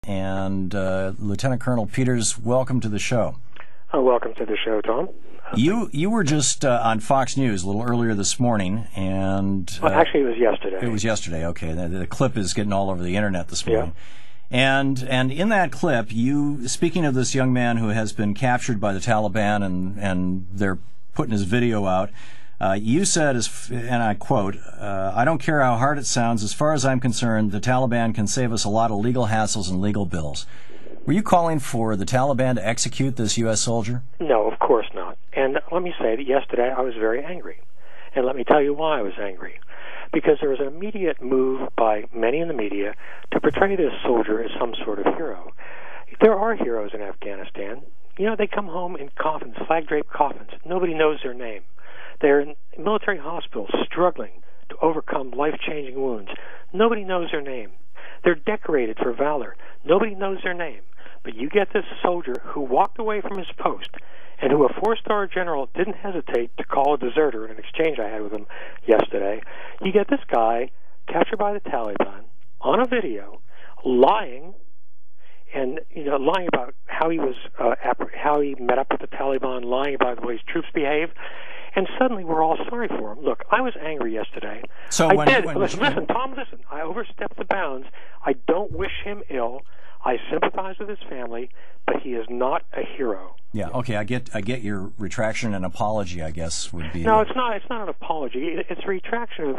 and Lieutenant Colonel Peters, welcome to the show. Welcome to the show, Tom. You were just on Fox News a little earlier this morning, and actually, it was yesterday. It was yesterday. Okay, the clip is getting all over the internet this morning. Yeah. And in that clip, you, speaking of this young man who has been captured by the Taliban and they're putting his video out, you said, and I quote, "I don't care how hard it sounds. As far as I'm concerned, the Taliban can save us a lot of legal hassles and legal bills." Were you calling for the Taliban to execute this U.S. soldier? No, of course not. And let me say that yesterday I was very angry. And let me tell you why I was angry. Because there was an immediate move by many in the media to portray this soldier as some sort of hero. There are heroes in Afghanistan. You know, they come home in coffins, flag-draped coffins. Nobody knows their name. They're in military hospitals struggling to overcome life-changing wounds. Nobody knows their name. They're decorated for valor. Nobody knows their name. But you get this soldier who walked away from his post and who a four-star general didn't hesitate to call a deserter in an exchange I had with him yesterday. You get this guy captured by the Taliban on a video, lying, and lying about how he was, how he met up with the Taliban, lying about the way his troops behave, and suddenly we're all sorry for him. Look, I was angry yesterday. So listen, Tom, listen. I overstepped the bounds. I don't wish him ill. I sympathize with his family, but he is not a hero. Yeah, okay, I get your retraction and apology, I guess, would be... No, it's not an apology. It's a retraction of,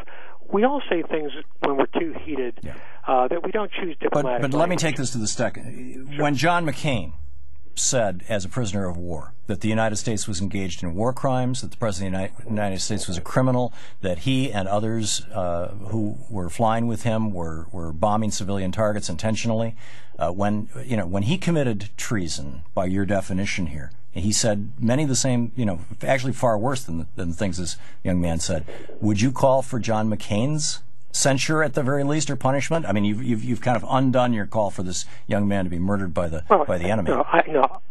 we all say things when we're too heated, that we don't choose diplomatic But let me take this to the second. Sure. When John McCain said, as a prisoner of war, that the United States was engaged in war crimes, that the President of the United States was a criminal, that he and others who were flying with him were bombing civilian targets intentionally, when he committed treason, by your definition here, he said many of the same, actually far worse than the things this young man said. Would you call for John McCain's censure at the very least, or punishment? I mean, you've kind of undone your call for this young man to be murdered by the enemy. No,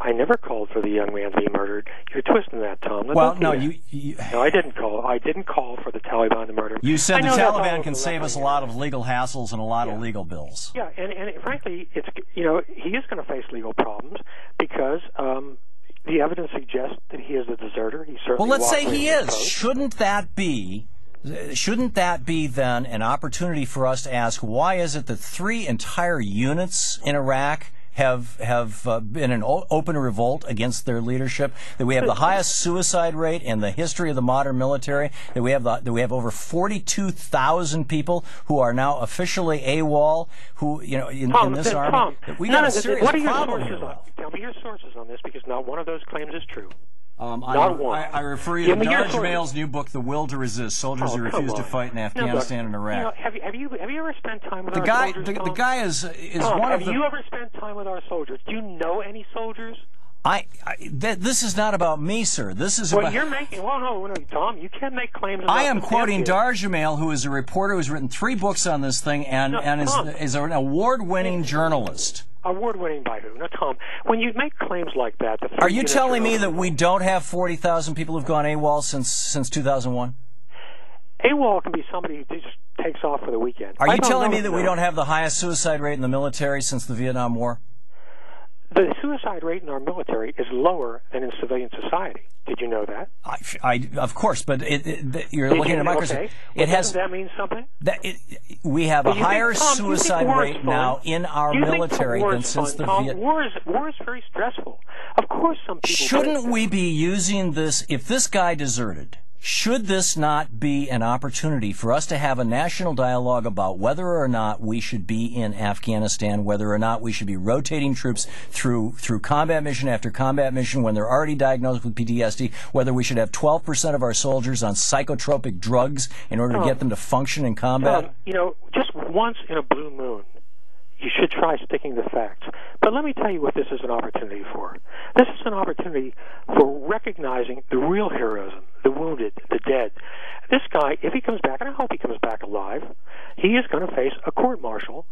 I never called for the young man to be murdered. You're twisting that, Tom. No, I didn't call. I didn't call for the Taliban to murder. You said the Taliban can save us a lot of legal hassles and a lot of legal bills. Yeah, and frankly, it's he is going to face legal problems because the evidence suggests that he is a deserter. He certainly. Well, let's say he is. Shouldn't that be then an opportunity for us to ask, why is it that 3 entire units in Iraq have been in open revolt against their leadership, that we have the highest suicide rate in the history of the modern military, that we have over 42,000 people who are now officially AWOL, who in this army? Tom, we got a serious problem here. Tell me your sources on this, because not one of those claims is true. I refer you to Darj Mail's new book, The Will to Resist: Soldiers Who Refuse to Fight in Afghanistan and Iraq. Have you ever spent time with our soldiers? The guy is Tom, one of the... Have you ever spent time with our soldiers? Do you know any soldiers? This is not about me, sir. This is about... You're making... Well, no, Tom, you can't make claims about... I am quoting Darj Mail, who is a reporter who's written 3 books on this thing and is an award-winning journalist. Award-winning by who? No, Tom, when you make claims like that... Are you telling me that we don't have 40,000 people who've gone AWOL since 2001? AWOL can be somebody who just takes off for the weekend. Are you telling me that we don't have the highest suicide rate in the military since the Vietnam War? The suicide rate in our military is lower than in civilian society. Did you know that? Of course, but you're looking at a microscope. Okay. Doesn't that mean something? We have a higher suicide rate now in our military than since the Vietnam War. War is very stressful. Of course, some people... Shouldn't we be using this, if this guy deserted, should this not be an opportunity for us to have a national dialogue about whether or not we should be in Afghanistan, whether or not we should be rotating troops through combat mission after combat mission when they're already diagnosed with PTSD, whether we should have 12% of our soldiers on psychotropic drugs in order to get them to function in combat? Just once in a blue moon, you should try sticking to facts. But let me tell you what this is an opportunity for. This is an opportunity for recognizing the real heroism the wounded, the dead. This guy, if he comes back, and I hope he comes back alive, he is going to face a court-martial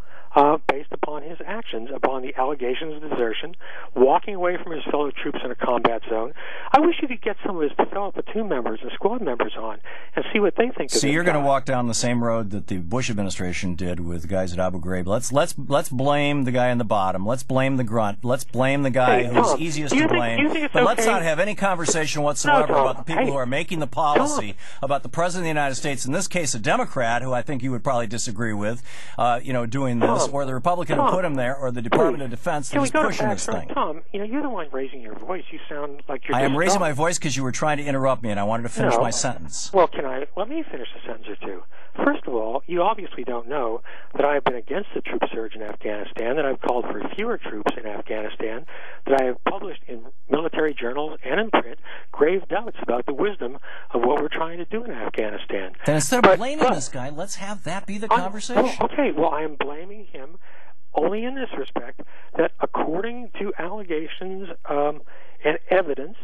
based upon his actions, upon the allegations of desertion, walking away from his fellow troops in a combat zone. I wish you could get some of his fellow platoon members and squad members on and see what they think of this. So you're going to walk down the same road that the Bush administration did with the guys at Abu Ghraib. Let's blame the guy in the bottom. Let's blame the grunt. Let's blame the guy who's Thom, easiest to blame. But let's not have any conversation whatsoever about the people who are making the policy, about the President of the United States, in this case a Democrat, who I think you would probably disagree with, doing this, or the Republican who put him there, or the Department of Defense that is pushing this thing. Thom, you're the one raising your voice. You sound like you're I am raising my voice because you were trying to interrupt me, and I wanted to finish my sentence. Well, let me finish a sentence or two. First of all, you obviously don't know that I have been against the troop surge in Afghanistan, that I've called for fewer troops in Afghanistan, that I have published in military journals and in print grave doubts about the wisdom of what we're trying to do in Afghanistan. Then instead of blaming this guy, let's have that be the conversation. Well, I am blaming him only in this respect, that according to allegations and evidence,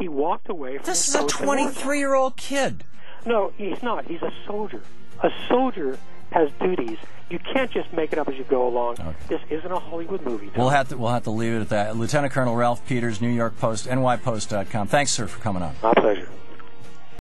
he walked away from This is a 23-year-old kid. No, he's not. He's a soldier. A soldier has duties. You can't just make it up as you go along. Okay. This isn't a Hollywood movie. Tom. We'll have to leave it at that. Lieutenant Colonel Ralph Peters, New York Post, NYPost.com. Thanks, sir, for coming on. My pleasure.